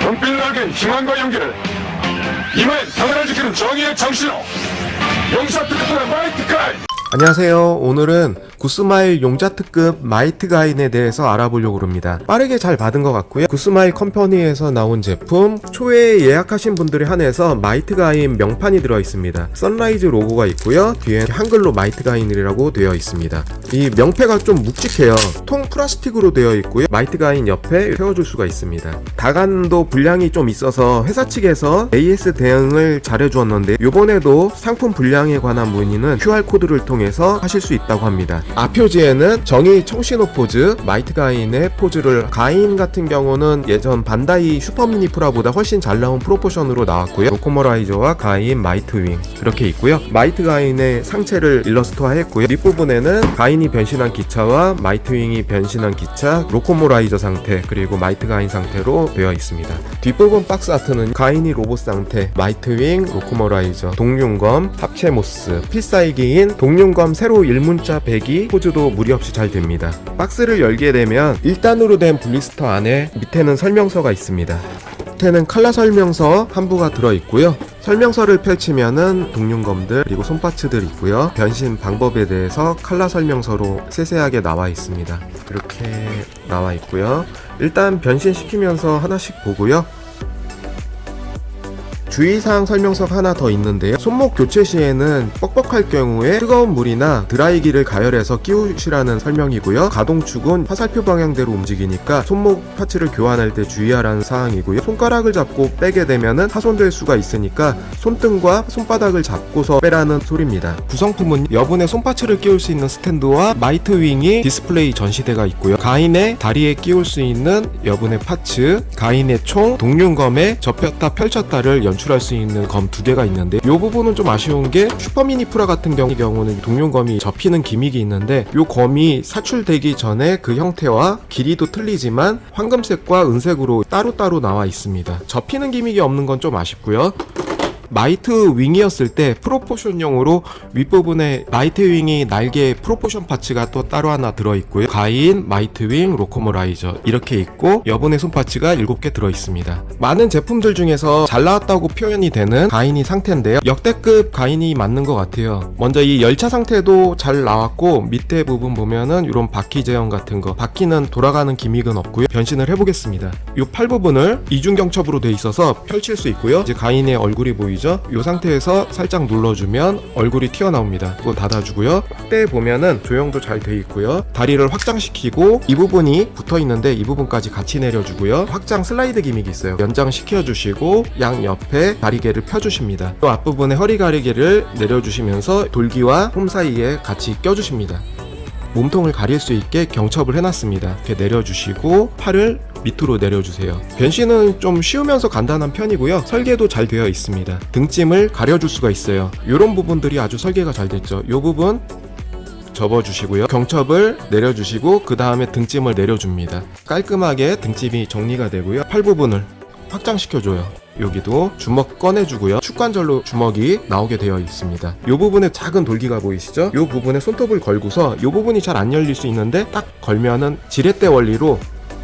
현필나게 희망과 용기를 이마에 평안을 지키는 정의의 정신으로 용사 특급의 마이트 가이. 안녕하세요. 오늘은 구스마일 용자 특급 마이트 가인에 대해서 알아보려고 합니다. 빠르게 잘 받은 것 같고요. 구스마일 컴퍼니에서 나온 제품, 초회에 예약하신 분들에 한해서 마이트 가인 명판이 들어 있습니다. 선라이즈 로고가 있고요. 뒤에 한글로 마이트 가인이라고 되어 있습니다. 이 명패가 좀 묵직해요. 통 플라스틱으로 되어 있고요. 마이트 가인 옆에 세워줄 수가 있습니다. 다간도 분량이 좀 있어서 회사 측에서 AS 대응을 잘해주었는데, 요번에도 상품 분량에 관한 문의는 QR코드를 통해서 하실 수 있다고 합니다. 앞표지에는 정의 청신호 포즈, 마이트 가인의 포즈를, 가인 같은 경우는 예전 반다이 슈퍼미니 프라보다 훨씬 잘 나온 프로포션으로 나왔고요. 로코모라이저와 가인, 마이트 윙 그렇게 있고요. 마이트 가인의 상체를 일러스트화 했고요. 뒷부분에는 가인이 변신한 기차와 마이트 윙이 변신한 기차, 로코모라이저 상태, 그리고 마이트 가인 상태로 되어 있습니다. 뒷부분 박스 아트는 가인이 로봇 상태, 마이트 윙, 로코모라이저, 동륜검, 합체 모스, 필살기인 동륜검 세로 1문자 배기 포즈도 무리 없이 잘 됩니다. 박스를 열게 되면 1단으로 된 블리스터 안에 밑에는 설명서가 있습니다. 밑에는 칼라 설명서 한 부가 들어있고요. 설명서를 펼치면은 동륜검들 그리고 손파츠들 있고요. 변신 방법에 대해서 칼라 설명서로 세세하게 나와 있습니다. 이렇게 나와 있고요. 일단 변신시키면서 하나씩 보고요. 주의사항 설명서가 하나 더 있는데요. 손목 교체 시에는 뻑뻑할 경우에 뜨거운 물이나 드라이기를 가열해서 끼우시라는 설명이고요. 가동축은 화살표 방향대로 움직이니까 손목 파츠를 교환할 때 주의하라는 사항이고요. 손가락을 잡고 빼게 되면은 파손될 수가 있으니까 손등과 손바닥을 잡고서 빼라는 소리입니다. 구성품은 여분의 손파츠를 끼울 수 있는 스탠드와 마이트 윙이 디스플레이 전시대가 있고요. 가인의 다리에 끼울 수 있는 여분의 파츠, 가인의 총, 동륜검에 접혔다 펼쳤다를 연출할 수 있는 검 2개가 있는데, 이 부분은 좀 아쉬운 게 슈퍼미니 프라 같은 경우는 동륜검이 접히는 기믹이 있는데, 이 검이 사출되기 전에 그 형태와 길이도 틀리지만 황금색과 은색으로 따로따로 나와 있습니다. 접히는 기믹이 없는 건 좀 아쉽고요. 마이트 윙이었을 때 프로포션용으로 윗부분에 마이트 윙이 날개 프로포션 파츠가 또 따로 하나 들어있고요. 가인, 마이트 윙, 로코모라이저 이렇게 있고, 여분의 손파츠가 7개 들어있습니다. 많은 제품들 중에서 잘 나왔다고 표현이 되는 가인이 상태인데요. 역대급 가인이 맞는 것 같아요. 먼저 이 열차 상태도 잘 나왔고, 밑에 부분 보면은 이런 바퀴 제형 같은 거, 바퀴는 돌아가는 기믹은 없고요. 변신을 해보겠습니다. 이 팔 부분을 이중경첩으로 돼 있어서 펼칠 수 있고요. 이제 가인의 얼굴이 보이죠? 이 상태에서 살짝 눌러주면 얼굴이 튀어나옵니다. 그거 닫아주고요. 확대해 보면은 조형도 잘 돼 있고요. 다리를 확장시키고 이 부분이 붙어 있는데 이 부분까지 같이 내려주고요. 확장 슬라이드 기믹이 있어요. 연장시켜주시고 양 옆에 다리개를 펴주십니다. 또 앞부분에 허리 가리개를 내려주시면서 돌기와 홈 사이에 같이 껴주십니다. 몸통을 가릴 수 있게 경첩을 해놨습니다. 이렇게 내려주시고 팔을 밑으로 내려주세요. 변신은 좀 쉬우면서 간단한 편이고요. 설계도 잘 되어 있습니다. 등짐을 가려줄 수가 있어요. 이런 부분들이 아주 설계가 잘 됐죠. 이 부분 접어주시고요. 경첩을 내려주시고 그 다음에 등짐을 내려줍니다. 깔끔하게 등짐이 정리가 되고요. 팔 부분을 확장시켜줘요. 여기도 주먹 꺼내주고요. 축관절로 주먹이 나오게 되어 있습니다. 이 부분에 작은 돌기가 보이시죠? 이 부분에 손톱을 걸고서 이 부분이 잘 안 열릴 수 있는데, 딱 걸면은 지렛대 원리로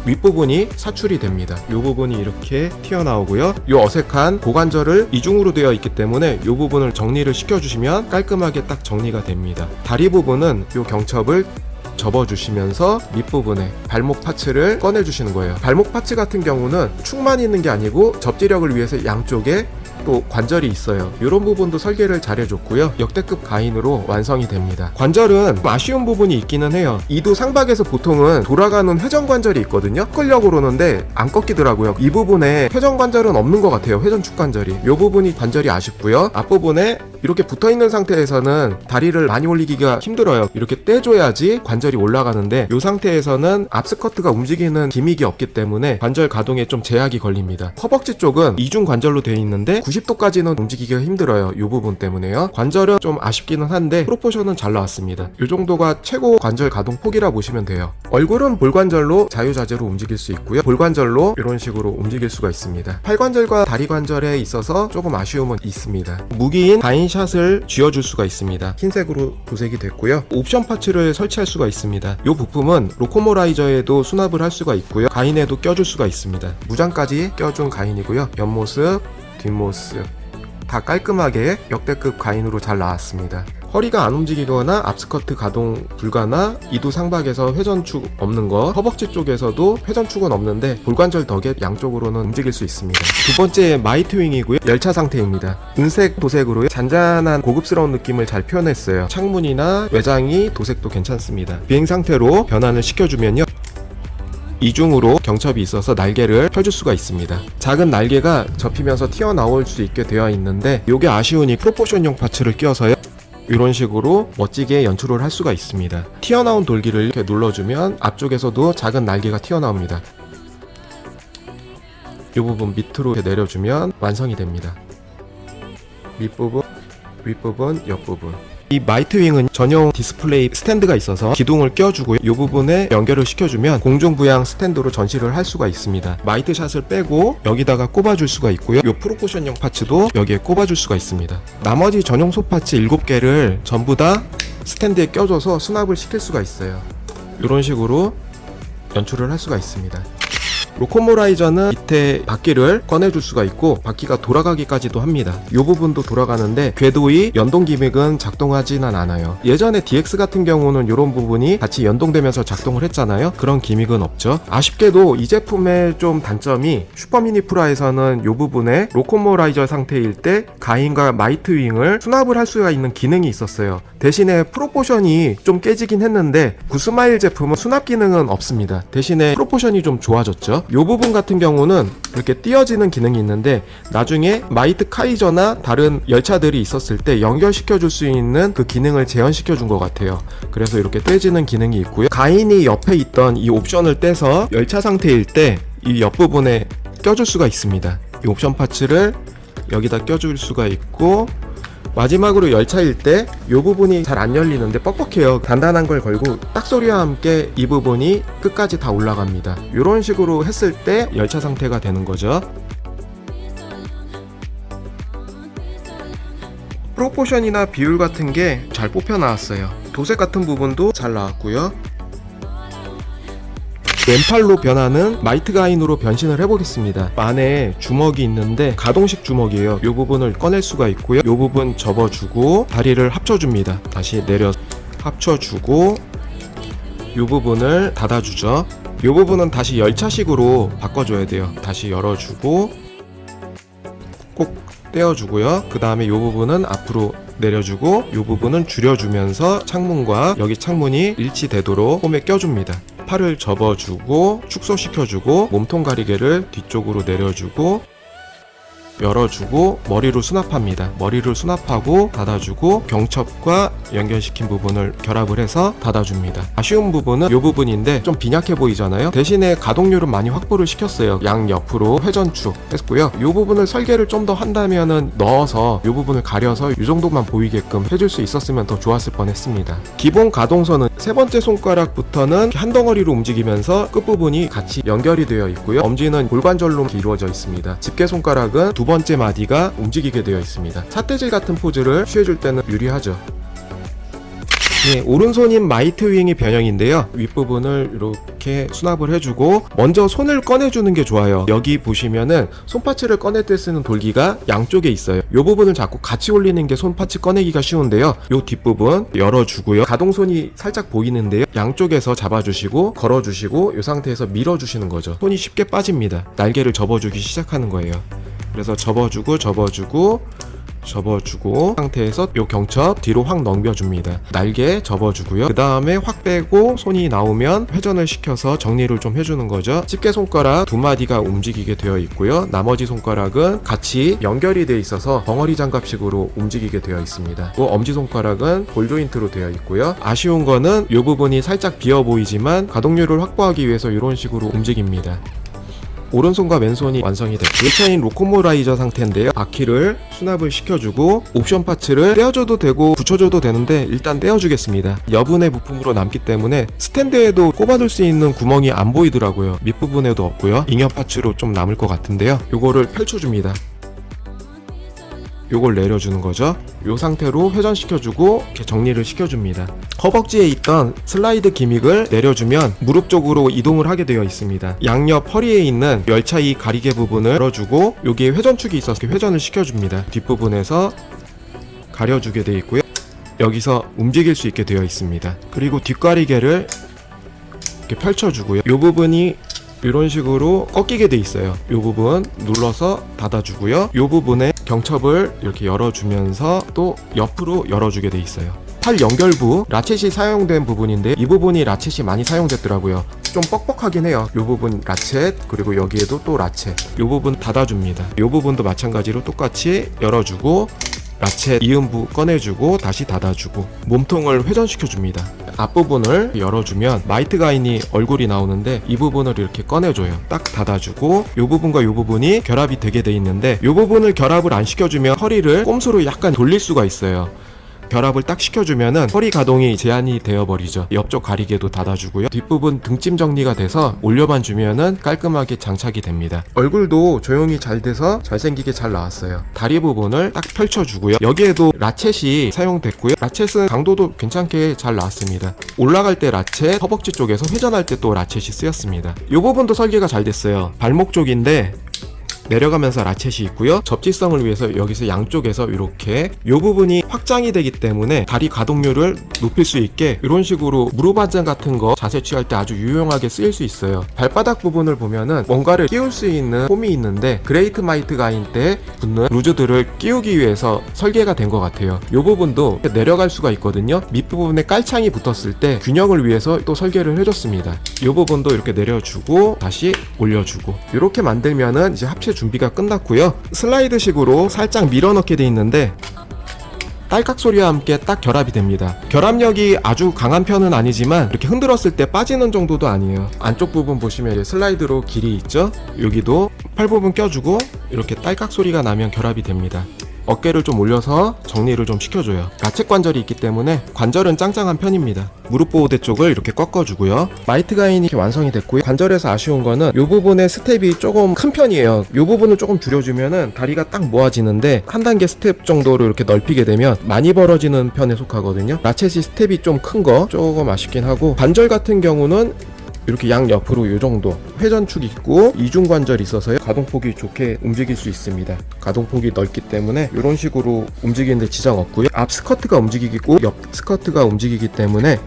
윗부분이 사출이 됩니다. 이 부분이 이렇게 튀어나오고요. 이 어색한 고관절을 이중으로 되어 있기 때문에 이 부분을 정리를 시켜주시면 깔끔하게 딱 정리가 됩니다. 다리 부분은 이 경첩을 접어주시면서 밑부분에 발목 파츠를 꺼내주시는 거예요. 발목 파츠 같은 경우는 축만 있는 게 아니고 접지력을 위해서 양쪽에 또 관절이 있어요. 이런 부분도 설계를 잘 해줬고요. 역대급 가인으로 완성이 됩니다. 관절은 아쉬운 부분이 있기는 해요. 이두 상박에서 보통은 돌아가는 회전 관절이 있거든요. 꺾으려고 그러는데 안 꺾이더라고요. 이 부분에 회전 관절은 없는 것 같아요. 회전 축 관절이. 이 부분이 관절이 아쉽고요. 앞부분에 이렇게 붙어있는 상태에서는 다리를 많이 올리기가 힘들어요. 이렇게 떼줘야지 관절이 올라가는데, 이 상태에서는 앞스커트가 움직이는 기믹이 없기 때문에 관절 가동에 좀 제약이 걸립니다. 허벅지 쪽은 이중 관절로 되어 있는데 90도까지는 움직이기가 힘들어요. 이 부분 때문에요. 관절은 좀 아쉽기는 한데 프로포션은 잘 나왔습니다. 이 정도가 최고 관절 가동 폭이라 보시면 돼요. 얼굴은 볼관절로 자유자재로 움직일 수 있고요. 볼관절로 이런 식으로 움직일 수가 있습니다. 팔관절과 다리관절에 있어서 조금 아쉬움은 있습니다. 무기인 가인 샷을 쥐어줄 수가 있습니다. 흰색으로 도색이 됐고요. 옵션 파츠를 설치할 수가 있습니다. 이 부품은 로코모라이저에도 수납을 할 수가 있고요. 가인에도 껴줄 수가 있습니다. 무장까지 껴준 가인이고요. 옆모습, 뒷모습 다 깔끔하게 역대급 가인으로 잘 나왔습니다. 허리가 안 움직이거나 앞스커트 가동 불가나 이두 상박에서 회전축 없는 거, 허벅지 쪽에서도 회전축은 없는데 볼관절 덕에 양쪽으로는 움직일 수 있습니다. 두 번째 마이트윙이고요. 열차 상태입니다. 은색 도색으로 잔잔한 고급스러운 느낌을 잘 표현했어요. 창문이나 외장이 도색도 괜찮습니다. 비행 상태로 변환을 시켜주면요, 이중으로 경첩이 있어서 날개를 펴줄 수가 있습니다. 작은 날개가 접히면서 튀어나올 수 있게 되어 있는데 이게 아쉬우니 프로포션용 파츠를 끼워서요, 이런 식으로 멋지게 연출을 할 수가 있습니다. 튀어나온 돌기를 이렇게 눌러주면 앞쪽에서도 작은 날개가 튀어나옵니다. 이 부분 밑으로 이렇게 내려주면 완성이 됩니다. 밑부분, 윗부분, 옆부분. 이 마이트윙은 전용 디스플레이 스탠드가 있어서 기둥을 껴주고 이 부분에 연결을 시켜주면 공중부양 스탠드로 전시를 할 수가 있습니다. 마이트샷을 빼고 여기다가 꼽아줄 수가 있고요. 이 프로포션용 파츠도 여기에 꼽아줄 수가 있습니다. 나머지 전용 소파츠 7개를 전부 다 스탠드에 껴줘서 수납을 시킬 수가 있어요. 이런 식으로 연출을 할 수가 있습니다. 로코모라이저는 밑에 바퀴를 꺼내줄 수가 있고 바퀴가 돌아가기까지도 합니다. 이 부분도 돌아가는데 궤도의 연동 기믹은 작동하지는 않아요. 예전에 DX 같은 경우는 이런 부분이 같이 연동되면서 작동을 했잖아요. 그런 기믹은 없죠. 아쉽게도 이 제품의 좀 단점이 슈퍼미니 프라에서는 이 부분에 로코모라이저 상태일 때 가인과 마이트윙을 수납을 할 수가 있는 기능이 있었어요. 대신에 프로포션이 좀 깨지긴 했는데 구스마일 제품은 수납 기능은 없습니다. 대신에 프로포션이 좀 좋아졌죠. 이 부분 같은 경우는 이렇게 띄어지는 기능이 있는데 나중에 마이트 카이저나 다른 열차들이 있었을 때 연결시켜 줄 수 있는 그 기능을 재현시켜 준 것 같아요. 그래서 이렇게 떼지는 기능이 있고요. 가인이 옆에 있던 이 옵션을 떼서 열차 상태일 때 이 옆부분에 껴줄 수가 있습니다. 이 옵션 파츠를 여기다 껴줄 수가 있고, 마지막으로 열차일 때 이 부분이 잘 안 열리는데 뻑뻑해요. 단단한 걸 걸고 딱 소리와 함께 이 부분이 끝까지 다 올라갑니다. 이런 식으로 했을 때 열차 상태가 되는 거죠. 프로포션이나 비율 같은 게 잘 뽑혀 나왔어요. 도색 같은 부분도 잘 나왔고요. 왼팔로 변하는 마이트 가인으로 변신을 해보겠습니다. 안에 주먹이 있는데 가동식 주먹이에요. 이 부분을 꺼낼 수가 있고요. 이 부분 접어주고 다리를 합쳐줍니다. 다시 내려 합쳐주고 이 부분을 닫아주죠. 이 부분은 다시 열차식으로 바꿔줘야 돼요. 다시 열어주고 꼭 떼어주고요. 그 다음에 이 부분은 앞으로 내려주고 이 부분은 줄여주면서 창문과 여기 창문이 일치되도록 홈에 껴줍니다. 팔을 접어주고 축소시켜주고 몸통 가리개를 뒤쪽으로 내려주고 열어주고 머리로 수납합니다. 머리를 수납하고 닫아주고 경첩과 연결시킨 부분을 결합을 해서 닫아줍니다. 아쉬운 부분은 이 부분인데 좀 빈약해 보이잖아요. 대신에 가동률은 많이 확보를 시켰어요. 양 옆으로 회전축 했고요. 이 부분을 설계를 좀 더 한다면은 넣어서 이 부분을 가려서 이 정도만 보이게끔 해줄 수 있었으면 더 좋았을 뻔했습니다. 기본 가동선은 세 번째 손가락부터는 한 덩어리로 움직이면서 끝부분이 같이 연결이 되어 있고요. 엄지는 골관절로 이루어져 있습니다. 집게 손가락은 두 번째 마디가 움직이게 되어 있습니다. 삿대질 같은 포즈를 취해줄 때는 유리하죠. 네, 오른손인 마이트윙이 변형인데요. 윗부분을 이렇게 수납을 해주고 먼저 손을 꺼내주는 게 좋아요. 여기 보시면은 손파츠를 꺼낼 때 쓰는 돌기가 양쪽에 있어요. 이 부분을 자꾸 같이 올리는 게 손파츠 꺼내기가 쉬운데요. 이 뒷부분 열어주고요. 가동손이 살짝 보이는데요. 양쪽에서 잡아주시고 걸어주시고 이 상태에서 밀어주시는 거죠. 손이 쉽게 빠집니다. 날개를 접어주기 시작하는 거예요. 그래서 접어주고 상태에서 요 경첩 뒤로 확 넘겨줍니다. 날개 접어주고요. 그 다음에 확 빼고 손이 나오면 회전을 시켜서 정리를 좀 해주는 거죠. 집게 손가락 두 마디가 움직이게 되어 있고요. 나머지 손가락은 같이 연결이 되어 있어서 벙어리 장갑식으로 움직이게 되어 있습니다. 또 엄지손가락은 볼 조인트로 되어 있고요. 아쉬운 거는 이 부분이 살짝 비어 보이지만 가동률을 확보하기 위해서 이런 식으로 움직입니다. 오른손과 왼손이 완성이 됐고 1차인 로코모라이저 상태인데요. 바퀴를 수납을 시켜주고 옵션 파츠를 떼어줘도 되고 붙여줘도 되는데 일단 떼어주겠습니다. 여분의 부품으로 남기 때문에 스탠드에도 꼽아둘 수 있는 구멍이 안 보이더라고요. 밑부분에도 없고요. 잉여 파츠로 좀 남을 것 같은데요. 요거를 펼쳐줍니다. 요걸 내려주는 거죠. 요 상태로 회전시켜주고 이렇게 정리를 시켜줍니다. 허벅지에 있던 슬라이드 기믹을 내려주면 무릎 쪽으로 이동을 하게 되어 있습니다. 양옆 허리에 있는 열차 이 가리개 부분을 열어주고 여기에 회전축이 있어서 이렇게 회전을 시켜줍니다. 뒷부분에서 가려주게 되어 있고요. 여기서 움직일 수 있게 되어 있습니다. 그리고 뒷가리개를 이렇게 펼쳐주고요. 이 부분이 이런 식으로 꺾이게 돼 있어요. 이 부분 눌러서 닫아주고요. 이 부분에 경첩을 이렇게 열어주면서 또 옆으로 열어주게 돼 있어요. 팔 연결부 라쳇이 사용된 부분인데 이 부분이 라쳇이 많이 사용됐더라고요. 좀 뻑뻑하긴 해요. 이 부분 라쳇, 그리고 여기에도 또 라쳇. 이 부분 닫아줍니다. 이 부분도 마찬가지로 똑같이 열어주고 라쳇 이음부 꺼내주고 다시 닫아주고 몸통을 회전시켜줍니다. 앞부분을 열어주면 마이트 가인이 얼굴이 나오는데 이 부분을 이렇게 꺼내줘요. 딱 닫아주고 이 부분과 이 부분이 결합이 되게 돼 있는데 이 부분을 결합을 안 시켜주면 허리를 꼼수로 약간 돌릴 수가 있어요. 결합을 딱 시켜주면은 허리 가동이 제한이 되어버리죠. 옆쪽 가리개도 닫아주고요. 뒷부분 등짐 정리가 돼서 올려만 주면은 깔끔하게 장착이 됩니다. 얼굴도 조용히 잘 돼서 잘생기게 잘 나왔어요. 다리 부분을 딱 펼쳐주고요. 여기에도 라쳇이 사용됐고요. 라쳇은 강도도 괜찮게 잘 나왔습니다. 올라갈 때 라쳇, 허벅지 쪽에서 회전할 때 또 라쳇이 쓰였습니다. 이 부분도 설계가 잘 됐어요. 발목 쪽인데 내려가면서 라쳇이 있고요. 접지성을 위해서 여기서 양쪽에서 이렇게 이 부분이 확장이 되기 때문에 다리 가동률을 높일 수 있게 이런 식으로 무릎 안장 같은 거 자세 취할 때 아주 유용하게 쓰일 수 있어요. 발바닥 부분을 보면은 뭔가를 끼울 수 있는 폼이 있는데 그레이트 마이트 가인 때 붙는 루즈들을 끼우기 위해서 설계가 된 것 같아요. 이 부분도 내려갈 수가 있거든요. 밑부분에 깔창이 붙었을 때 균형을 위해서 또 설계를 해줬습니다. 이 부분도 이렇게 내려주고 다시 올려주고 이렇게 만들면은 이제 합체 준비가 끝났고요. 슬라이드식으로 살짝 밀어넣게 돼 있는데 딸깍 소리와 함께 딱 결합이 됩니다. 결합력이 아주 강한 편은 아니지만 이렇게 흔들었을 때 빠지는 정도도 아니에요. 안쪽 부분 보시면 이제 슬라이드로 길이 있죠. 여기도 팔 부분 껴주고 이렇게 딸깍 소리가 나면 결합이 됩니다. 어깨를 좀 올려서 정리를 좀 시켜줘요. 라쳇 관절이 있기 때문에 관절은 짱짱한 편입니다. 무릎 보호대 쪽을 이렇게 꺾어주고요. 마이트 가인이 이렇게 완성이 됐고요. 관절에서 아쉬운 거는 이 부분의 스텝이 조금 큰 편이에요. 이 부분을 조금 줄여주면은 다리가 딱 모아지는데 한 단계 스텝 정도로 이렇게 넓히게 되면 많이 벌어지는 편에 속하거든요. 라쳇이 스텝이 좀 큰 거 조금 아쉽긴 하고, 관절 같은 경우는 이렇게 양옆으로 이 정도 회전축이 있고 이중관절이 있어서요, 가동폭이 좋게 움직일 수 있습니다. 가동폭이 넓기 때문에 이런 식으로 움직이는데 지장 없고요. 앞 스커트가 움직이고 옆 스커트가 움직이기 때문에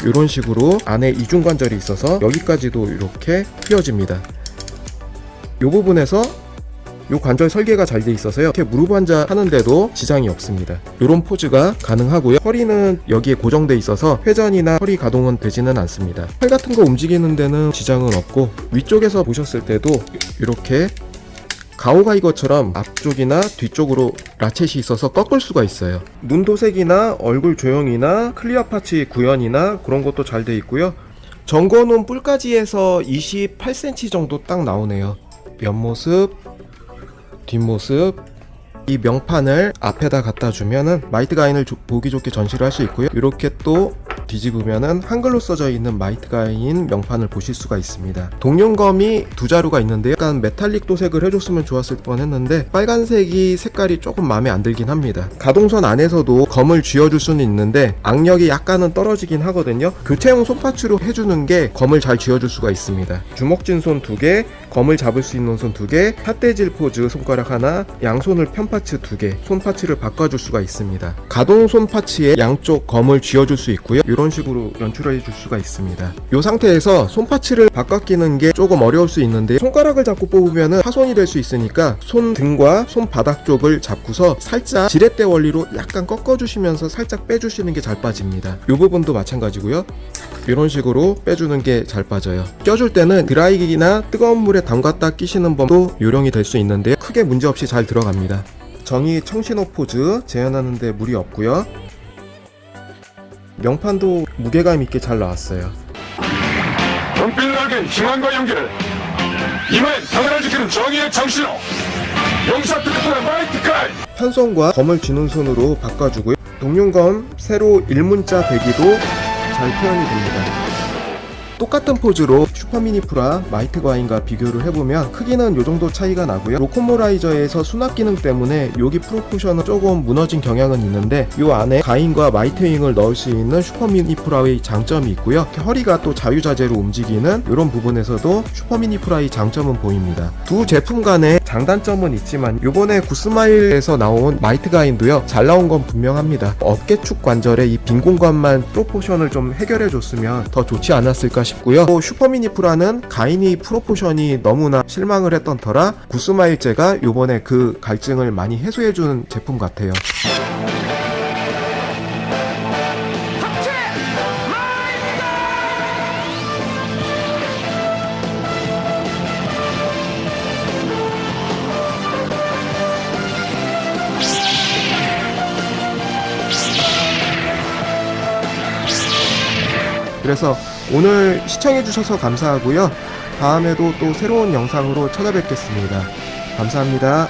이런 식으로 안에 이중관절이 있어서 여기까지도 이렇게 휘어집니다. 이 부분에서 이 관절 설계가 잘 돼 있어서요, 이렇게 무릎 앉아 하는데도 지장이 없습니다. 이런 포즈가 가능하고요. 허리는 여기에 고정돼 있어서 회전이나 허리 가동은 되지는 않습니다. 팔 같은 거 움직이는 데는 지장은 없고, 위쪽에서 보셨을 때도 이렇게 가오가이거처럼 앞쪽이나 뒤쪽으로 라쳇이 있어서 꺾을 수가 있어요. 눈 도색이나 얼굴 조형이나 클리어 파츠 구현이나 그런 것도 잘 돼 있고요. 전거는 뿔까지에서 28cm 정도 딱 나오네요. 옆모습, 뒷모습. 이 명판을 앞에다 갖다 주면은 마이트 가인을 보기 좋게 전시를 할 수 있고요. 이렇게 또 뒤집으면은 한글로 써져 있는 마이트 가인 명판을 보실 수가 있습니다. 동룡검이 두 자루가 있는데요, 약간 메탈릭 도색을 해줬으면 좋았을 뻔했는데 빨간색이 색깔이 조금 마음에 안 들긴 합니다. 가동선 안에서도 검을 쥐어줄 수는 있는데 악력이 약간은 떨어지긴 하거든요. 교체용 손파츠로 해주는 게 검을 잘 쥐어줄 수가 있습니다. 주먹진 손 2개, 검을 잡을 수 있는 손 2개, 삿대질 포즈 손가락 하나, 양손을 편파츠 2개, 손파츠를 바꿔줄 수가 있습니다. 가동 손파츠에 양쪽 검을 쥐어줄 수 있고요. 이런 식으로 연출해 줄 수가 있습니다. 이 상태에서 손파츠를 바꿔 끼는 게 조금 어려울 수 있는데, 손가락을 잡고 뽑으면 파손이 될 수 있으니까 손 등과 손바닥 쪽을 잡고서 살짝 지렛대 원리로 약간 꺾어주시면서 살짝 빼주시는 게 잘 빠집니다. 이 부분도 마찬가지고요. 이런 식으로 빼주는 게 잘 빠져요. 껴줄 때는 드라이기나 뜨거운 물에 담갔다 끼시는 법도 요령이 될 수 있는데 크게 문제없이 잘 들어갑니다. 정의 청신호 포즈 재현하는데 무리 없고요. 명판도 무게감 있게 잘 나왔어요. 은빛 날개는 희망과 용기를, 이마엔 당연을 지키는 정의의 정신으로 용사 트리플의 마이트 가인. 편손과 검을 쥐는 손으로 바꿔주고요. 동룡검 세로 일문자 대기도 잘 표현이 됩니다. 똑같은 포즈로 슈퍼미니 프라 마이트 과인과 비교를 해보면 크기는 요 정도 차이가 나고요. 로코모라이저에서 수납 기능 때문에 여기 프로포션은 조금 무너진 경향은 있는데 요 안에 가인과 마이트윙을 넣을 수 있는 슈퍼미니 프라의 장점이 있고요. 허리가 또 자유자재로 움직이는 이런 부분에서도 슈퍼미니 프라의 장점은 보입니다. 두 제품 간에 장단점은 있지만 요번에 구스마일에서 나온 마이트 가인도요, 잘 나온 건 분명합니다. 어깨축 관절의 이 빈 공간만 프로포션을 좀 해결해 줬으면 더 좋지 않았을까 싶고요. 또 슈퍼미니 프라는 가인이 프로포션이 너무나 실망을 했던 터라 구스마일제가 요번에 그 갈증을 많이 해소해 준 제품 같아요. 그래서 오늘 시청해주셔서 감사하고요. 다음에도 또 새로운 영상으로 찾아뵙겠습니다. 감사합니다.